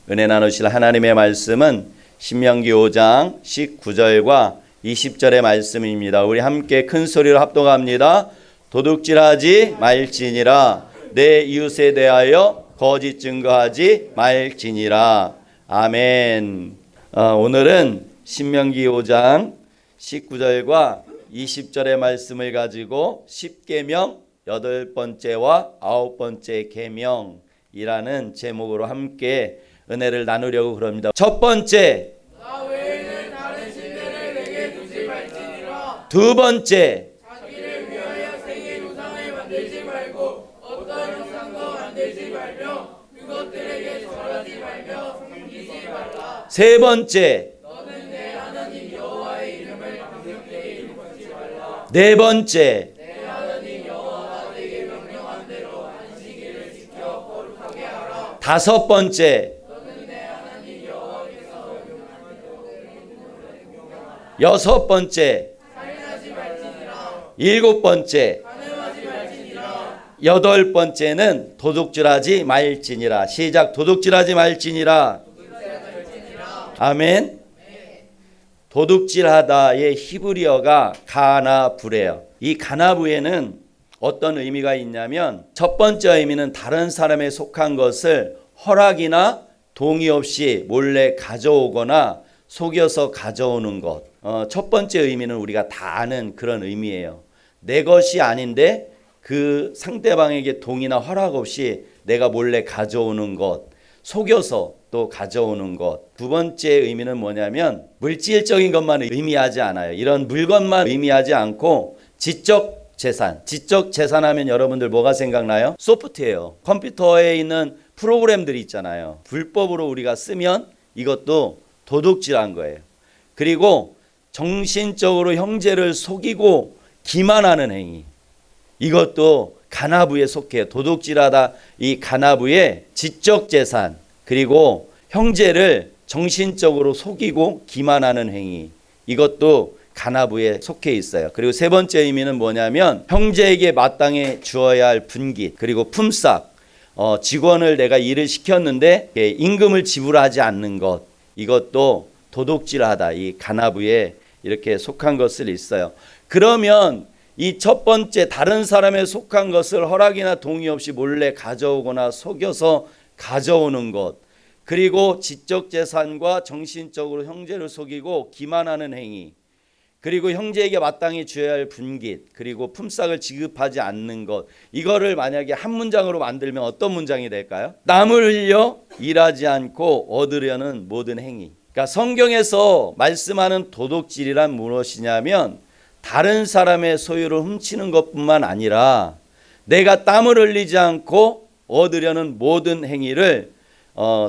은혜 나누실 하나님의 말씀은 신명기 5장 19절과 20절의 말씀입니다. 우리 함께 큰 소리로 합독합니다. 도둑질하지 말지니라. 내 이웃에 대하여 거짓 증거하지 말지니라. 아멘. 오늘은 신명기 5장 19절과 20절의 말씀을 가지고 10계명 8번째와 9번째 계명이라는 제목으로 함께 은혜를 나누려고 그럽니다. 첫 번째, 나 외에는 다른 신들을 내게 두지 말지니라. 두 번째, 자기를 위하여 생의 우상을 만들지 말고 어떤 형상도 만들지 말며 그것들에게 절하지 말며 섬기지 말라. 세 번째, 너는 내 하나님 여호와의 이름을 강력히 일컫지 말라. 네 번째, 내 하나님 여호와가 내게 명령한 대로 안식일을 지켜 거룩하게 하라. 다섯 번째, 여섯 번째, 살인하지 말지니라. 일곱 번째, 간음하지 말지니라. 여덟 번째는 도둑질하지 말지니라. 시작. 도둑질하지 말지니라. 아멘. 도둑질하다의 히브리어가 가나부래요. 이 가나부에는 어떤 의미가 있냐면 첫 번째 의미는 다른 사람에 속한 것을 허락이나 동의 없이 몰래 가져오거나 속여서 가져오는 것. 첫 번째 의미는 우리가 다 아는 그런 의미예요. 내 것이 아닌데 그 상대방에게 동의나 허락 없이 내가 몰래 가져오는 것, 속여서 또 가져오는 것. 두 번째 의미는 뭐냐면 물질적인 것만 의미하지 않아요. 이런 물건만 의미하지 않고 지적 재산. 지적 재산 하면 여러분들 뭐가 생각나요? 소프트웨어. 컴퓨터에 있는 프로그램들이 있잖아요. 불법으로 우리가 쓰면 이것도 도둑질한 거예요. 그리고 정신적으로 형제를 속이고 기만하는 행위. 이것도 가나부에 속해요. 도둑질하다 이 가나부의 지적 재산 그리고 형제를 정신적으로 속이고 기만하는 행위. 이것도 가나부에 속해 있어요. 그리고 세 번째 의미는 뭐냐면 형제에게 마땅히 주어야 할 분깃 그리고 품삯. 직원을 내가 일을 시켰는데 임금을 지불하지 않는 것. 이것도 도둑질하다 이 가나부에 이렇게 속한 것을 있어요. 그러면 이 첫 번째 다른 사람에 속한 것을 허락이나 동의 없이 몰래 가져오거나 속여서 가져오는 것 그리고 지적 재산과 정신적으로 형제를 속이고 기만하는 행위 그리고 형제에게 마땅히 줘야 할 분깃 그리고 품삯을 지급하지 않는 것 이거를 만약에 한 문장으로 만들면 어떤 문장이 될까요? 땀을 흘려 일하지 않고 얻으려는 모든 행위. 그러니까 성경에서 말씀하는 도둑질이란 무엇이냐면 다른 사람의 소유를 훔치는 것뿐만 아니라 내가 땀을 흘리지 않고 얻으려는 모든 행위를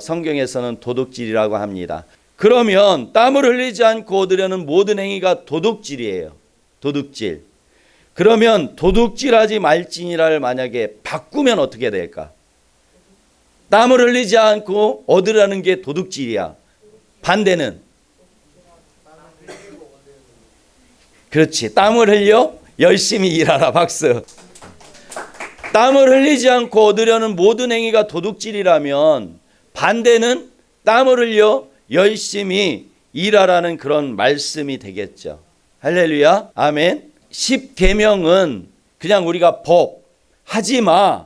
성경에서는 도둑질이라고 합니다. 그러면 땀을 흘리지 않고 얻으려는 모든 행위가 도둑질이에요. 도둑질. 그러면 도둑질하지 말지니라를 만약에 바꾸면 어떻게 될까? 땀을 흘리지 않고 얻으려는 게 도둑질이야. 반대는? 그렇지. 땀을 흘려 열심히 일하라. 박수. 땀을 흘리지 않고 얻으려는 모든 행위가 도둑질이라면 반대는 땀을 흘려 열심히 일하라는 그런 말씀이 되겠죠. 할렐루야. 아멘. 10계명은 그냥 우리가 법 하지 마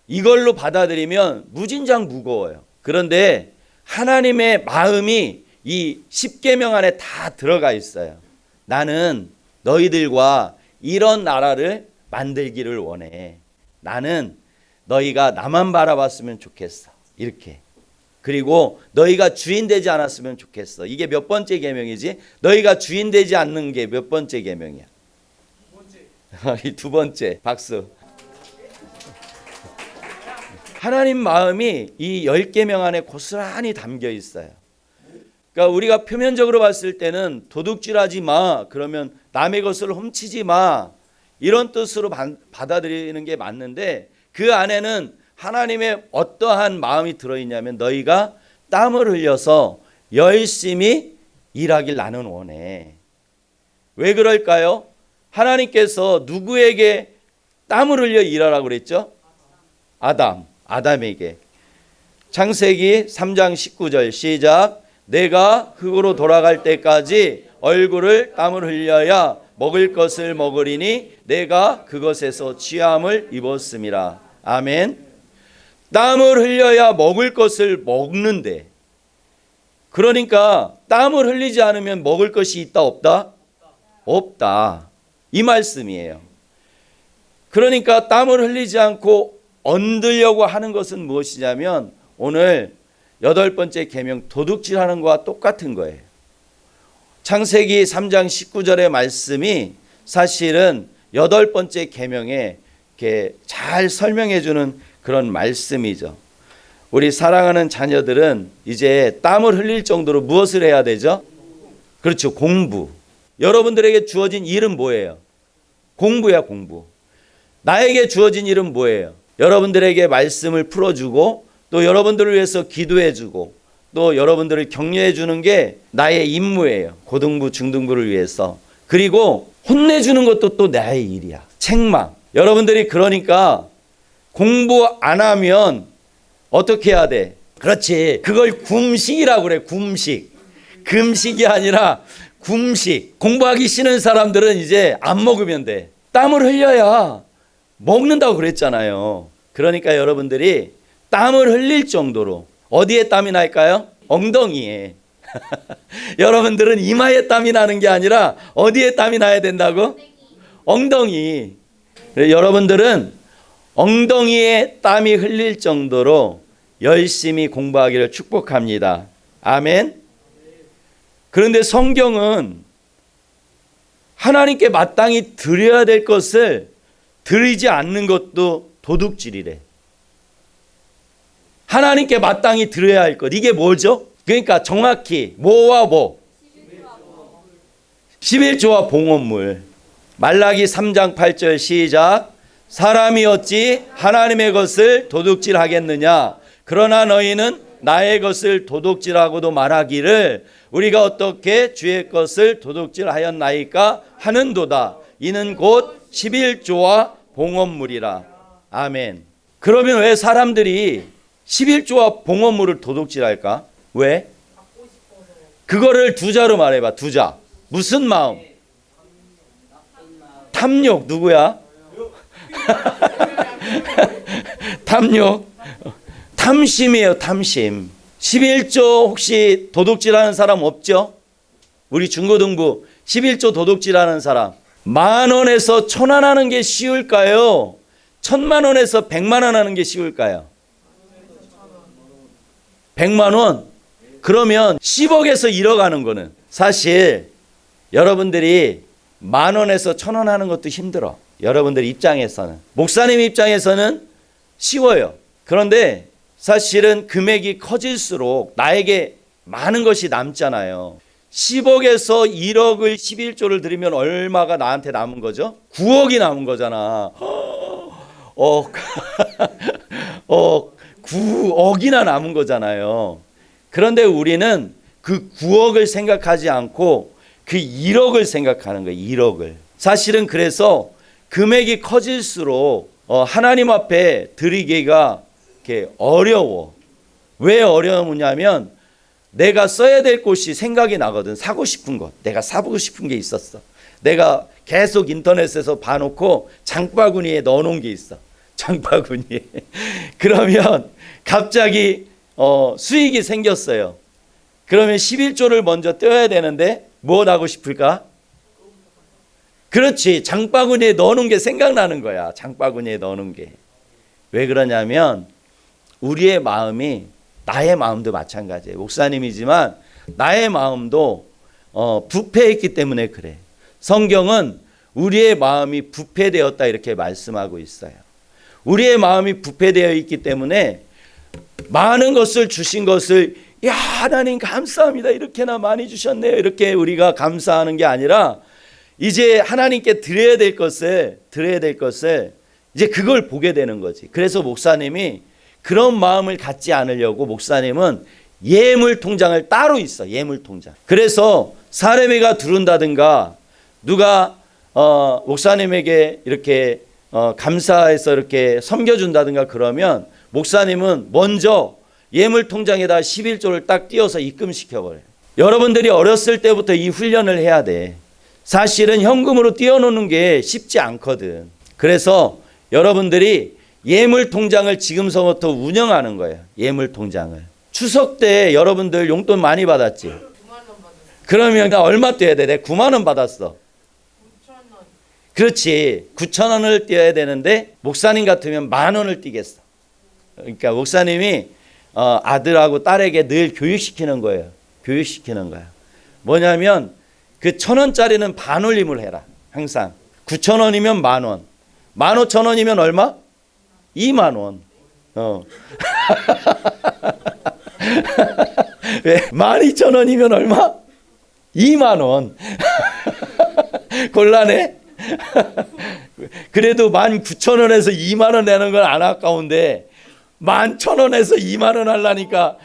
이걸로 받아들이면 무진장 무거워요. 그런데 하나님의 마음이 이 10계명 안에 다 들어가 있어요. 나는 너희들과 이런 나라를 만들기를 원해. 나는 너희가 나만 바라봤으면 좋겠어. 이렇게. 그리고 너희가 주인 되지 않았으면 좋겠어. 이게 몇 번째 계명이지? 너희가 주인 되지 않는 게 몇 번째 계명이야? 두 번째. 박수. 하나님 마음이 이 10계명 안에 고스란히 담겨 있어요. 그러니까 우리가 표면적으로 봤을 때는 도둑질하지 마. 그러면 남의 것을 훔치지 마. 이런 뜻으로 받아들이는 게 맞는데 그 안에는 하나님의 어떠한 마음이 들어있냐면 너희가 땀을 흘려서 열심히 일하길 나는 원해. 왜 그럴까요? 하나님께서 누구에게 땀을 흘려 일하라고 그랬죠? 아담에게. 창세기 3장 19절 시작. 내가 흙으로 돌아갈 때까지 얼굴을 땀을 흘려야 먹을 것을 먹으리니 내가 그것에서 취함을 입었음이라. 아멘. 땀을 흘려야 먹을 것을 먹는데, 그러니까 땀을 흘리지 않으면 먹을 것이 있다 없다? 없다. 이 말씀이에요. 그러니까 땀을 흘리지 않고 얻으려고 하는 것은 무엇이냐면 오늘 8번째 계명 도둑질하는 것과 똑같은 거예요. 창세기 3장 19절의 말씀이 사실은 8번째 계명에 이렇게 잘 설명해 주는 그런 말씀이죠. 우리 사랑하는 자녀들은 이제 땀을 흘릴 정도로 무엇을 해야 되죠? 그렇죠. 공부. 여러분들에게 주어진 일은 뭐예요? 공부야, 공부. 나에게 주어진 일은 뭐예요? 여러분들에게 말씀을 풀어주고 또 여러분들을 위해서 기도해주고 또 여러분들을 격려해주는 게 나의 임무예요. 고등부, 중등부를 위해서. 그리고 혼내주는 것도 또 나의 일이야. 책망. 여러분들이 그러니까 공부 안 하면 어떻게 해야 돼? 그렇지. 그걸 굼식이라고 그래. 굼식. 금식이 아니라 굼식. 공부하기 싫은 사람들은 이제 안 먹으면 돼. 땀을 흘려야 먹는다고 그랬잖아요. 그러니까 여러분들이 땀을 흘릴 정도로 어디에 땀이 날까요? 엉덩이에. 여러분들은 이마에 땀이 나는 게 아니라 어디에 땀이 나야 된다고? 엉덩이. 여러분들은 엉덩이에 땀이 흘릴 정도로 열심히 공부하기를 축복합니다. 아멘. 그런데 성경은 하나님께 마땅히 드려야 될 것을 드리지 않는 것도 도둑질이래. 하나님께 마땅히 드려야 할 것. 이게 뭐죠? 그러니까 정확히 뭐와 뭐? 11조와 봉헌물. 말라기 3장 8절 시작. 사람이 어찌 하나님의 것을 도둑질하겠느냐? 그러나 너희는 나의 것을 도둑질하고도 말하기를 우리가 어떻게 주의 것을 도둑질하였나이까 하는도다. 이는 곧 11조와 봉헌물이라. 아멘. 그러면 왜 사람들이 11조와 봉헌물을 도둑질할까? 왜? 그거를 두 자로 말해봐. 두 자. 무슨 마음? 탐욕. 누구야? 탐욕. 탐심이에요. 탐심. 11조 혹시 도둑질하는 사람 없죠? 우리 중고등부 11조 도둑질하는 사람. 10,000원에서 1,000원 하는 게 쉬울까요? 1,000,000원에서 100만 원 하는 게 쉬울까요? 100만 원? 그러면 10억에서 1억 하는 거는 사실 여러분들이 10,000원에서 1,000원 하는 것도 힘들어. 여러분들 입장에서는. 목사님 입장에서는 쉬워요. 그런데 사실은 금액이 커질수록 나에게 많은 것이 남잖아요. 10억에서 1억을 11조를 드리면 얼마가 나한테 남은 거죠? 9억이 남은 거잖아. 9억이나 남은 거잖아요. 그런데 우리는 그 9억을 생각하지 않고 그 1억을 생각하는 거예요. 1억을. 사실은 그래서 금액이 커질수록 하나님 앞에 드리기가 이렇게 어려워. 왜 어려우냐면 내가 써야 될 곳이 생각이 나거든. 사고 싶은 것. 내가 사고 싶은 게 있었어. 내가 계속 인터넷에서 봐놓고 장바구니에 넣어놓은 게 있어. 장바구니에. 그러면 갑자기 수익이 생겼어요. 그러면 11조를 먼저 떼어야 되는데 뭐 하고 싶을까? 그렇지. 장바구니에 넣어놓은 게 생각나는 거야. 장바구니에 넣어놓은 게. 왜 그러냐면 우리의 마음이 나의 마음도 마찬가지예요. 목사님이지만 나의 마음도 부패했기 때문에 그래. 성경은 우리의 마음이 부패되었다 이렇게 말씀하고 있어요. 우리의 마음이 부패되어 있기 때문에 많은 것을 주신 것을 야 하나님 감사합니다. 이렇게나 많이 주셨네요. 이렇게 우리가 감사하는 게 아니라 이제 하나님께 드려야 될 것을 이제 그걸 보게 되는 거지. 그래서 목사님이 그런 마음을 갖지 않으려고 목사님은 예물 통장을 따로 있어. 예물 통장. 그래서 사례비가 들어온다든가 누가 목사님에게 이렇게 감사해서 이렇게 섬겨준다든가 그러면 목사님은 먼저 예물 통장에다 11조를 딱 띄워서 입금시켜버려요. 여러분들이 어렸을 때부터 이 훈련을 해야 돼. 사실은 현금으로 띄워놓는 게 쉽지 않거든. 그래서 여러분들이 예물 통장을 지금서부터 운영하는 거예요. 예물 통장을. 추석 때 여러분들 용돈 많이 받았지? 9만 원 받았어요. 그러면 나 얼마 떼야 돼? 내가 9만 원 받았어. 9천 원. 그렇지. 9천 원을 떼야 되는데 목사님 같으면 10,000원을 떼겠어. 그러니까 목사님이 아들하고 딸에게 늘 교육시키는 거예요. 교육시키는 거야. 뭐냐면 그 1,000원짜리는 반올림을 해라. 항상. 9,000원이면 10,000원. 15,000원이면 얼마? 2만 원. 왜? 12,000원이면 얼마? 2만 원. 곤란해? 그래도 19,000원에서 2만 원 내는 건 안 아까운데 11,000원에서 2만 원 하려니까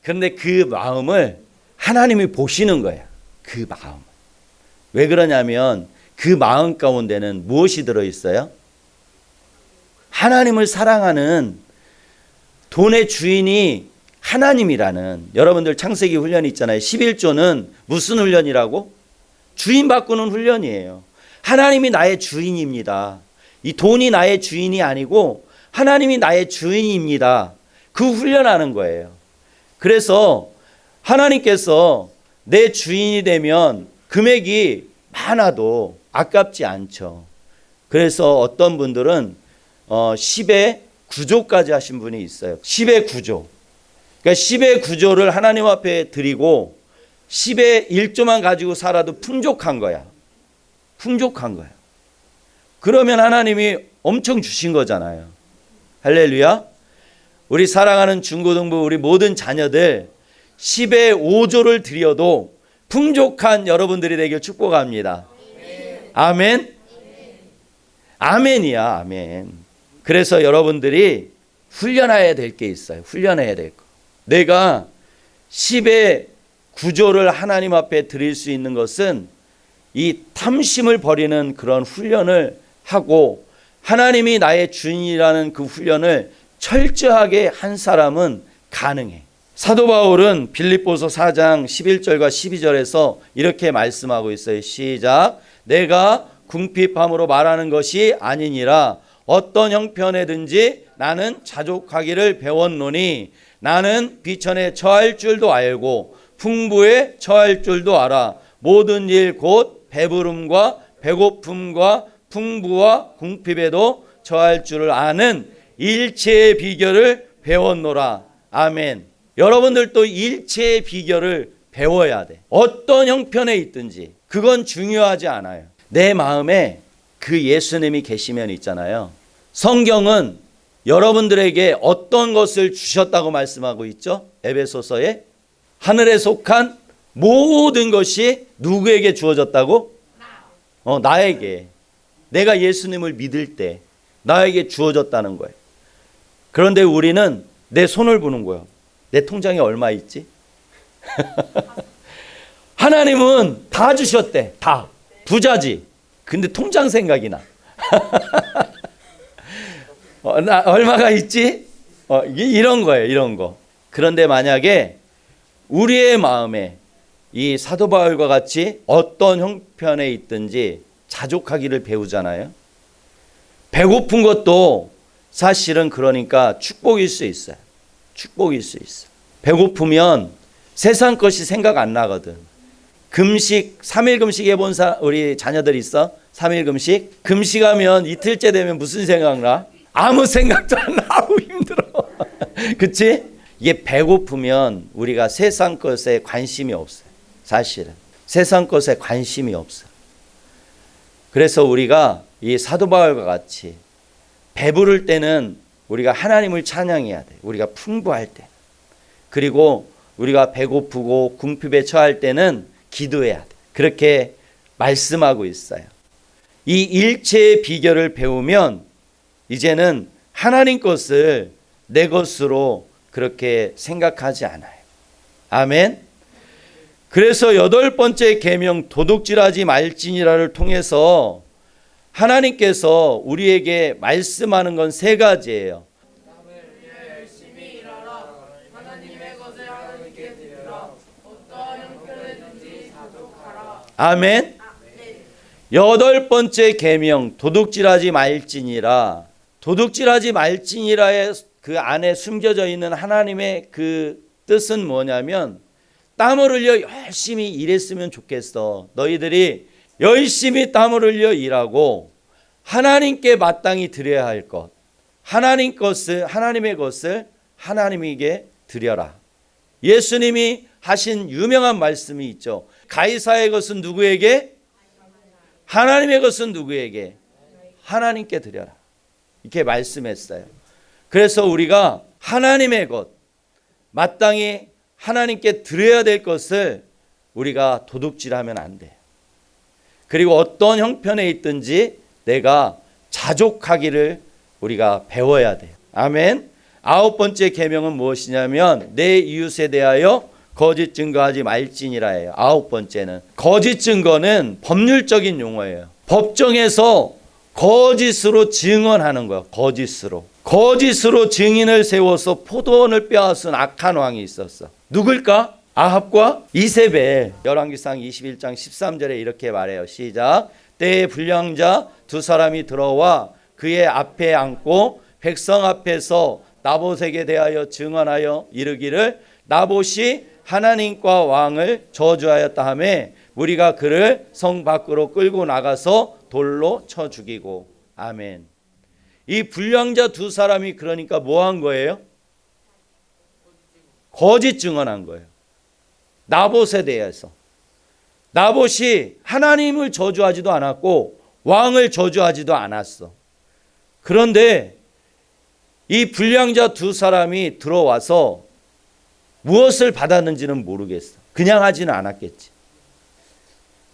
근데 그 마음을 하나님이 보시는 거야. 그 마음. 왜 그러냐면 그 마음 가운데는 무엇이 들어있어요? 하나님을 사랑하는 돈의 주인이 하나님이라는, 여러분들 창세기 훈련이 있잖아요. 11조는 무슨 훈련이라고? 주인 바꾸는 훈련이에요. 하나님이 나의 주인입니다. 이 돈이 나의 주인이 아니고 하나님이 나의 주인입니다. 그 훈련하는 거예요. 그래서 하나님께서 내 주인이 되면 금액이 많아도 아깝지 않죠. 그래서 어떤 분들은 10의 9조까지 하신 분이 있어요. 10의 9조. 그러니까 10의 9조를 하나님 앞에 드리고 10의 1조만 가지고 살아도 풍족한 거야. 풍족한 거야. 그러면 하나님이 엄청 주신 거잖아요. 할렐루야. 우리 사랑하는 중고등부 우리 모든 자녀들 10의 5조를 드려도 풍족한 여러분들이 되길 축복합니다. 아멘. 아멘이야. 아멘. 그래서 여러분들이 훈련해야 될 게 있어요. 훈련해야 될 거. 내가 10의 9조를 하나님 앞에 드릴 수 있는 것은 이 탐심을 버리는 그런 훈련을 하고 하나님이 나의 주인이라는 그 훈련을 철저하게 한 사람은 가능해. 사도 바울은 빌립보서 4장 11절과 12절에서 이렇게 말씀하고 있어요. 시작. 내가 궁핍함으로 말하는 것이 아니니라. 어떤 형편에든지 나는 자족하기를 배웠노니 나는 비천에 처할 줄도 알고 풍부에 처할 줄도 알아. 모든 일 곧 배부름과 배고픔과 풍부와 궁핍에도 처할 줄을 아는 일체의 비결을 배웠노라. 아멘. 여러분들도 일체의 비결을 배워야 돼. 어떤 형편에 있든지 그건 중요하지 않아요. 내 마음에 그 예수님이 계시면 있잖아요. 성경은 여러분들에게 어떤 것을 주셨다고 말씀하고 있죠? 에베소서에 하늘에 속한 모든 것이 누구에게 주어졌다고? 나에게. 내가 예수님을 믿을 때 나에게 주어졌다는 거예요. 그런데 우리는 내 손을 보는 거예요. 내 통장에 얼마 있지? 하나님은 다 주셨대. 다. 부자지. 근데 통장 생각이 나. 나 얼마가 있지? 이런 거예요. 이런 거. 그런데 만약에 우리의 마음에 이 사도 바울과 같이 어떤 형편에 있든지 자족하기를 배우잖아요. 배고픈 것도 사실은 그러니까 축복일 수 있어요. 축복일 수 있어. 배고프면 세상 것이 생각 안 나거든. 금식, 3일 금식 해본 우리 자녀들 있어? 3일 금식? 금식하면 이틀째 되면 무슨 생각 나? 아무 생각도 안 나고 힘들어. 그치? 이게 배고프면 우리가 세상 것에 관심이 없어요. 사실은. 세상 것에 관심이 없어. 그래서 우리가 이 사도 바울과 같이 배부를 때는 우리가 하나님을 찬양해야 돼. 우리가 풍부할 때. 그리고 우리가 배고프고 궁핍에 처할 때는 기도해야 돼. 그렇게 말씀하고 있어요. 이 일체의 비결을 배우면 이제는 하나님 것을 내 것으로 그렇게 생각하지 않아요. 아멘. 그래서 8번째 계명 도둑질하지 말지니라를 통해서 하나님께서 우리에게 말씀하는 건 3가지예요. 그것을 하나님께 드리라. 어떠한 형편이든지 자족하라. 아멘. 여덟 번째 계명, 도둑질하지 말지니라. 도둑질하지 말지니라의 그 안에 숨겨져 있는 하나님의 그 뜻은 뭐냐면, 땀을 흘려 열심히 일했으면 좋겠어. 너희들이 열심히 땀을 흘려 일하고 하나님께 마땅히 드려야 할 것, 하나님의 것을 하나님에게 드려라. 예수님이 하신 유명한 말씀이 있죠. 가이사의 것은 누구에게? 하나님의 것은 누구에게? 하나님께 드려라. 이렇게 말씀했어요. 그래서 우리가 하나님의 것, 마땅히 하나님께 드려야 될 것을 우리가 도둑질하면 안 돼. 그리고 어떤 형편에 있든지 내가 자족하기를 우리가 배워야 돼요. 아멘. 아홉 번째 계명은 무엇이냐면 내 이웃에 대하여 거짓 증거하지 말지니라예요. 아홉 번째는 거짓 증거는 법률적인 용어예요. 법정에서 거짓으로 증언하는 거예요. 거짓으로 증인을 세워서 포도원을 빼앗은 악한 왕이 있었어. 누굴까? 아합과 이세벨. 열왕기상 21장 13절에 이렇게 말해요. 시작. 때에 불량자 두 사람이 들어와 그의 앞에 앉고 백성 앞에서 나봇에게 대하여 증언하여 이르기를 나봇이 하나님과 왕을 저주하였다 하매 우리가 그를 성 밖으로 끌고 나가서 돌로 쳐 죽이고. 아멘. 이 불량자 두 사람이 그러니까 뭐 한 거예요? 거짓 증언한 거예요. 나봇에 대해서. 나봇이 하나님을 저주하지도 않았고 왕을 저주하지도 않았어. 그런데 이 불량자 두 사람이 들어와서 무엇을 받았는지는 모르겠어. 그냥 하지는 않았겠지.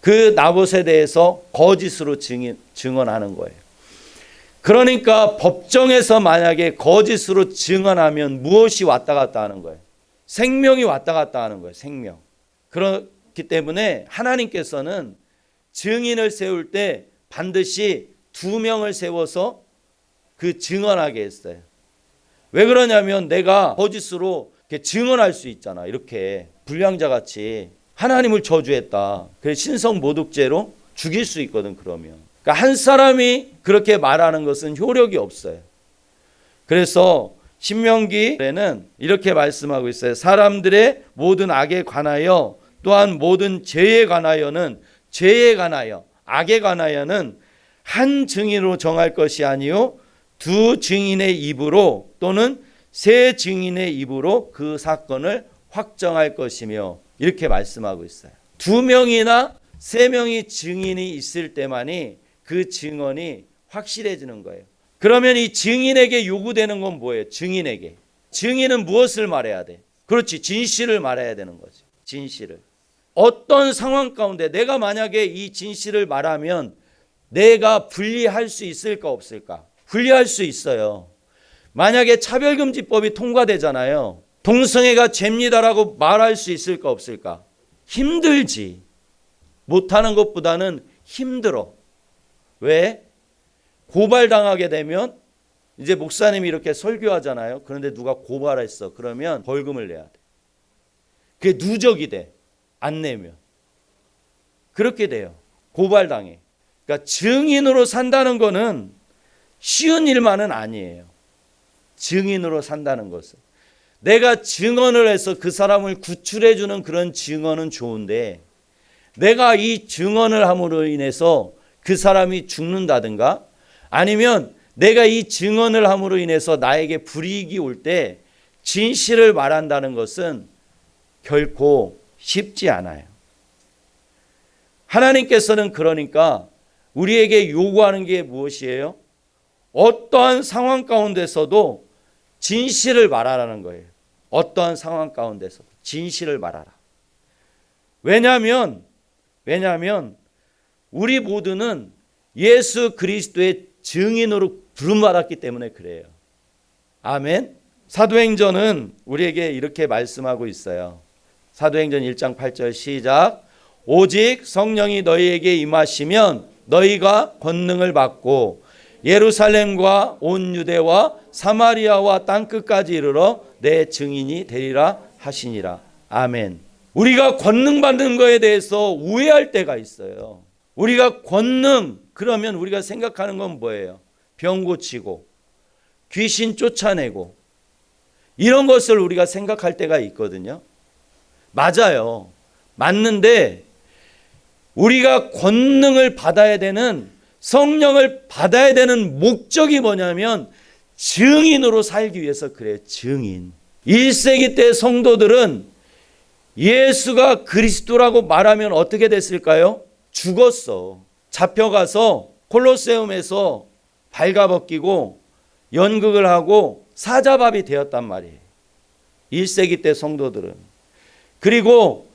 그 나봇에 대해서 거짓으로 증언하는 거예요. 그러니까 법정에서 만약에 거짓으로 증언하면 무엇이 왔다 갔다 하는 거예요? 생명이 왔다 갔다 하는 거예요. 생명. 그렇기 때문에 하나님께서는 증인을 세울 때 반드시 두 명을 세워서 그 증언하게 했어요. 왜 그러냐면 내가 거짓으로 이렇게 증언할 수 있잖아. 이렇게 불량자같이 하나님을 저주했다. 그래서 신성모독죄로 죽일 수 있거든. 그러면 그러니까 한 사람이 그렇게 말하는 것은 효력이 없어요. 그래서 신명기에는 이렇게 말씀하고 있어요. 사람들의 모든 악에 관하여 또한 모든 죄에 관하여는 악에 관하여는 한 증인으로 정할 것이 아니요 두 증인의 입으로 또는 세 증인의 입으로 그 사건을 확정할 것이며 이렇게 말씀하고 있어요. 두 명이나 세 명이 증인이 있을 때만이 그 증언이 확실해지는 거예요. 그러면 이 증인에게 요구되는 건 뭐예요? 증인은 무엇을 말해야 돼? 그렇지, 진실을 말해야 되는 거지. 진실을. 어떤 상황 가운데 내가 만약에 이 진실을 말하면 내가 분리할 수 있을까 없을까? 분리할 수 있어요. 만약에 차별금지법이 통과되잖아요. 동성애가 죄입니다라고 말할 수 있을까 없을까? 힘들지. 못하는 것보다는 힘들어. 왜? 고발당하게 되면 이제 목사님이 이렇게 설교하잖아요. 그런데 누가 고발했어. 그러면 벌금을 내야 돼. 그게 누적이 돼. 안 내면. 그렇게 돼요. 고발당해. 그러니까 증인으로 산다는 거는 쉬운 일만은 아니에요. 증인으로 산다는 것은. 내가 증언을 해서 그 사람을 구출해 주는 그런 증언은 좋은데 내가 이 증언을 함으로 인해서 그 사람이 죽는다든가 아니면 내가 이 증언을 함으로 인해서 나에게 불이익이 올 때 진실을 말한다는 것은 결코 쉽지 않아요. 하나님께서는 그러니까 우리에게 요구하는 게 무엇이에요? 어떠한 상황 가운데서도 진실을 말하라는 거예요. 어떠한 상황 가운데서 진실을 말하라. 왜냐하면 우리 모두는 예수 그리스도의 증인으로 부름받았기 때문에 그래요. 아멘. 사도행전은 우리에게 이렇게 말씀하고 있어요. 사도행전 1장 8절 시작. 오직 성령이 너희에게 임하시면 너희가 권능을 받고 예루살렘과 온 유대와 사마리아와 땅끝까지 이르러 내 증인이 되리라 하시니라. 아멘. 우리가 권능 받는 거에 대해서 오해할 때가 있어요. 우리가 권능 그러면 우리가 생각하는 건 뭐예요? 병 고치고 귀신 쫓아내고 이런 것을 우리가 생각할 때가 있거든요. 맞아요. 맞는데 우리가 권능을 받아야 되는, 성령을 받아야 되는 목적이 뭐냐면 증인으로 살기 위해서 그래요. 증인. 1세기 때 성도들은 예수가 그리스도라고 말하면 어떻게 됐을까요? 죽었어. 잡혀가서 콜로세움에서 발가벗기고 연극을 하고 사자밥이 되었단 말이에요. 1세기 때 성도들은. 그리고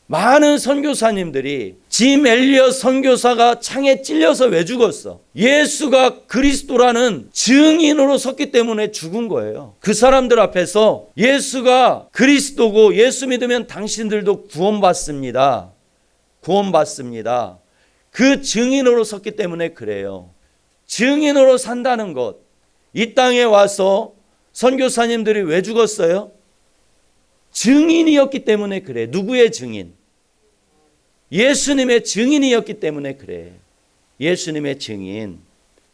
많은 선교사님들이 짐 엘리엇 선교사가 창에 찔려서 왜 죽었어? 예수가 그리스도라는 증인으로 섰기 때문에 죽은 거예요. 그 사람들 앞에서 예수가 그리스도고 예수 믿으면 당신들도 구원받습니다. 구원받습니다. 그 증인으로 섰기 때문에 그래요. 증인으로 산다는 것. 이 땅에 와서 선교사님들이 왜 죽었어요? 증인이었기 때문에 그래. 누구의 증인? 예수님의 증인이었기 때문에 그래. 예수님의 증인.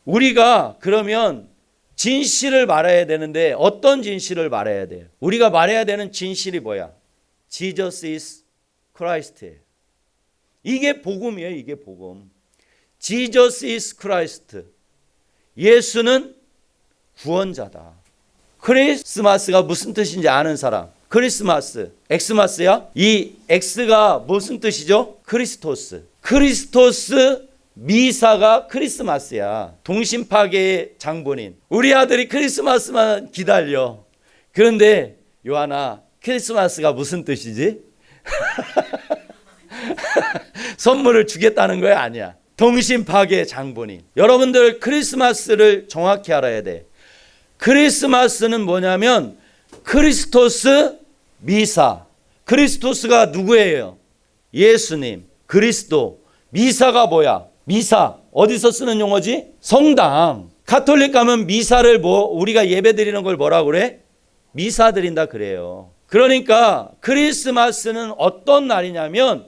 우리가 그러면 진실을 말해야 되는데 어떤 진실을 말해야 돼요? 우리가 말해야 되는 진실이 뭐야? Jesus is Christ. 이게 복음이에요. 이게 복음. Jesus is Christ. 예수는 구원자다. 크리스마스가 무슨 뜻인지 아는 사람? 크리스마스, 엑스마스야? 이 엑스가 무슨 뜻이죠? 크리스토스. 크리스토스 미사가 크리스마스야. 동심파계의 장본인. 우리 아들이 크리스마스만 기다려. 그런데 요한아, 크리스마스가 무슨 뜻이지? 선물을 주겠다는 거야? 아니야. 동심파계의 장본인. 여러분들 크리스마스를 정확히 알아야 돼. 크리스마스는 뭐냐면 크리스토스 미사. 크리스토스가 누구예요? 예수님. 그리스도. 미사가 뭐야? 미사. 어디서 쓰는 용어지? 성당. 가톨릭 가면 미사를 우리가 예배 드리는 걸 뭐라고 그래? 미사 드린다 그래요. 그러니까 크리스마스는 어떤 날이냐면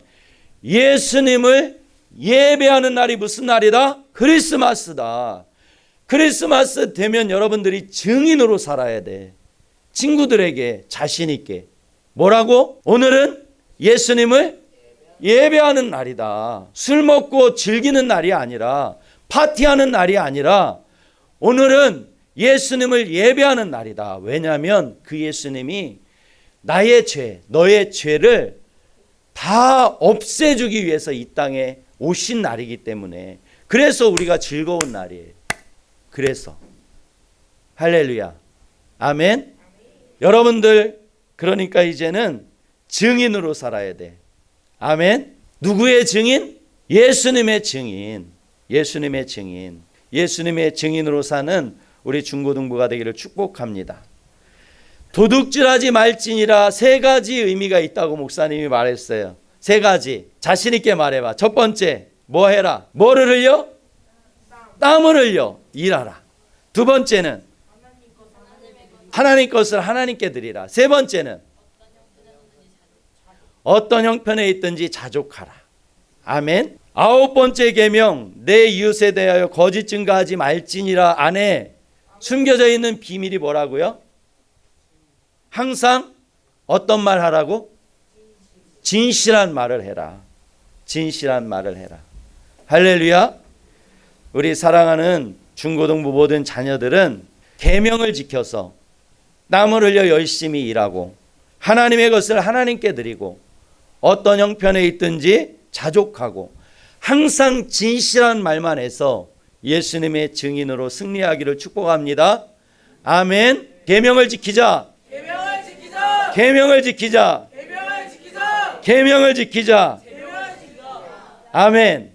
예수님을 예배하는 날이 무슨 날이다? 크리스마스다. 크리스마스 되면 여러분들이 증인으로 살아야 돼. 친구들에게 자신 있게. 뭐라고? 오늘은 예수님을 예배하는 날이다. 술 먹고 즐기는 날이 아니라, 파티하는 날이 아니라 오늘은 예수님을 예배하는 날이다. 왜냐하면 그 예수님이 나의 죄, 너의 죄를 다 없애주기 위해서 이 땅에 오신 날이기 때문에, 그래서 우리가 즐거운 날이에요. 그래서 할렐루야. 아멘. 여러분들 그러니까 이제는 증인으로 살아야 돼. 아멘. 누구의 증인? 예수님의 증인. 예수님의 증인. 예수님의 증인으로 사는 우리 중고등부가 되기를 축복합니다. 도둑질하지 말지니라. 세 가지 의미가 있다고 목사님이 말했어요. 세 가지. 자신 있게 말해봐. 첫 번째, 뭐 해라? 뭐를 흘려? 땀을 흘려. 일하라. 두 번째는 하나님 것을 하나님께 드리라. 세 번째는 어떤 형편에 있든지 자족하라. 아멘. 아홉 번째 계명, 내 이웃에 대하여 거짓 증거하지 말지니라 안에 숨겨져 있는 비밀이 뭐라고요? 항상 어떤 말 하라고? 진실한 말을 해라. 진실한 말을 해라. 할렐루야. 우리 사랑하는 중고등부 모든 자녀들은 계명을 지켜서 땀을 흘려 열심히 일하고 하나님의 것을 하나님께 드리고 어떤 형편에 있든지 자족하고 항상 진실한 말만 해서 예수님의 증인으로 승리하기를 축복합니다. 아멘. 계명을 지키자. 계명을 지키자. 계명을 지키자. 계명을 지키자. 계명을 지키자. 계명을 지키자. 아멘.